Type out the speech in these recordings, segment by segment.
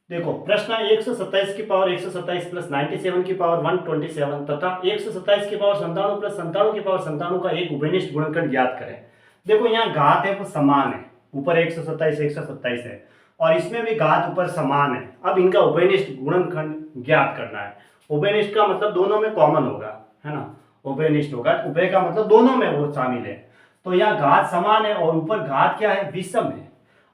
देखो प्रश्न 127 की पावर 127 प्लस 97 की पावर 127 तथा 127 की पावर 97 प्लस 97 की पावर 97 का एक उभयनिष्ठ गुणनखंड ज्ञात करें। देखो यहाँ घात है वो समान है, ऊपर 127 है और इसमें भी घात ऊपर समान है। अब इनका उभयनिष्ठ गुणनखंड ज्ञात करना है। उभयनिष्ठ का मतलब दोनों में कॉमन होगा, है ना, उभयनिष्ठ होगा। उभय का मतलब दोनों में वो शामिल है। तो यहाँ घात समान है और ऊपर घात क्या है, विषम है।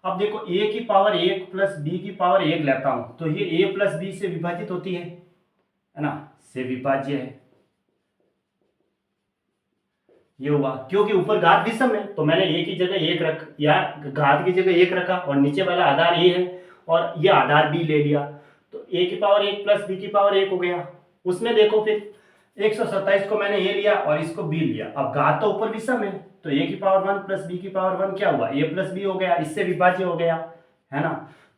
अब देखो a की पावर 1 प्लस b की पावर 1 लेता हूं तो ये a प्लस बी से विभाजित होती है ना, से विभाज्य है। ये हुआ क्योंकि ऊपर घात विषम है तो मैंने a की जगह 1 रख या घात की जगह 1 रखा और नीचे वाला आधार a है और ये आधार b ले लिया तो a की पावर 1 प्लस b की पावर 1 हो गया। उसमें देखो फिर 127 को मैंने a लिया और इसको b लिया। अब घात तो ऊपर विषम है तो a की पावर 1 प्लस b की पावर 1 क्या हुआ, a प्लस b हो गया, इससे विभाज्य हो गया, है ना।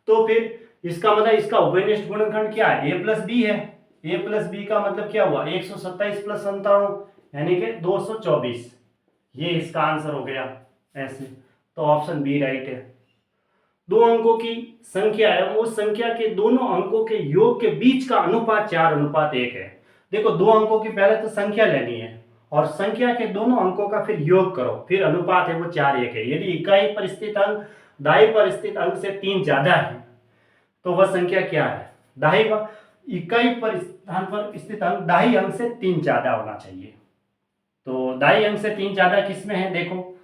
तो फिर इसका मतलब इसका उभयनिष्ठ गुणनखंड क्या है, a प्लस बी है। a प्लस बी का मतलब क्या हुआ, 127 प्लस 97 यानी कि 224। ये इसका आंसर हो गया ऐसे। तो ऑप्शन बी राइट है। दो अंकों की संख्या है, उस संख्या के दोनों अंकों के योग के बीच का अनुपात 4:1 है। देखो दो अंकों की पहले तो संख्या लेनी है और संख्या के दोनों अंकों का फिर योग करो, फिर अनुपात है वो 4:1 है। यदि इकाई पर स्थित अंक दाई पर स्थित अंक से 3 ज्यादा है तो वह संख्या क्या है, दाई पर इकाई पर स्थान पर स्थित अंक दाई अंक से 3 ज्यादा होना चाहिए। तो दाई अंक से 3 ज्यादा किसमें है, देखो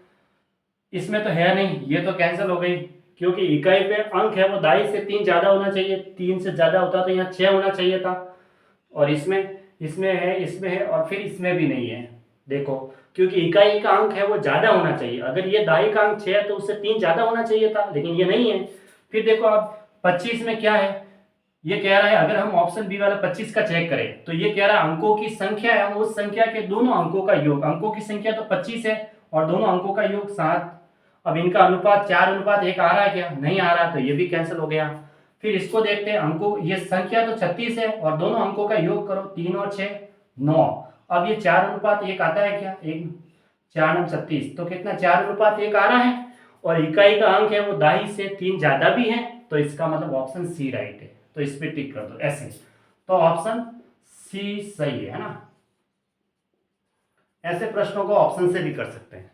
इसमें तो है नहीं, ये तो कैंसिल हो गई क्योंकि इकाई पे अंक है वो दाई से 3 ज्यादा होना चाहिए। 3 से ज्यादा होता तो यहाँ 6 होना चाहिए था और इसमें है और फिर इसमें भी नहीं है। देखो क्योंकि इकाई का अंक है वो ज्यादा होना चाहिए, अगर ये दाई का अंक 6 है तो उससे 3 ज्यादा होना चाहिए था, लेकिन ये नहीं है। फिर देखो अब 25 में क्या है, ये कह रहा है अगर हम ऑप्शन बी वाला 25 का चेक करें तो ये कह रहा है अंकों की संख्या है उस संख्या के दोनों अंकों का योग। अंकों की संख्या तो 25 है और दोनों अंकों का योग 7। अब इनका अनुपात 4:1 आ रहा है क्या, नहीं आ रहा, तो ये भी कैंसिल हो गया। फिर इसको देखते हैं, अंकों ये संख्या तो 36 है और दोनों अंकों का योग करो, 3 और 6 9। अब ये 4:1 आता है क्या, 1 4 36, तो कितना 4:1 आ रहा है और इकाई का अंक है वो दाई से 3 ज्यादा भी है, तो इसका मतलब ऑप्शन सी राइट है। तो इस पे टिक कर दो ऐसे। तो ऑप्शन सी सही है ना। ऐसे प्रश्नों को ऑप्शन से भी कर सकते हैं।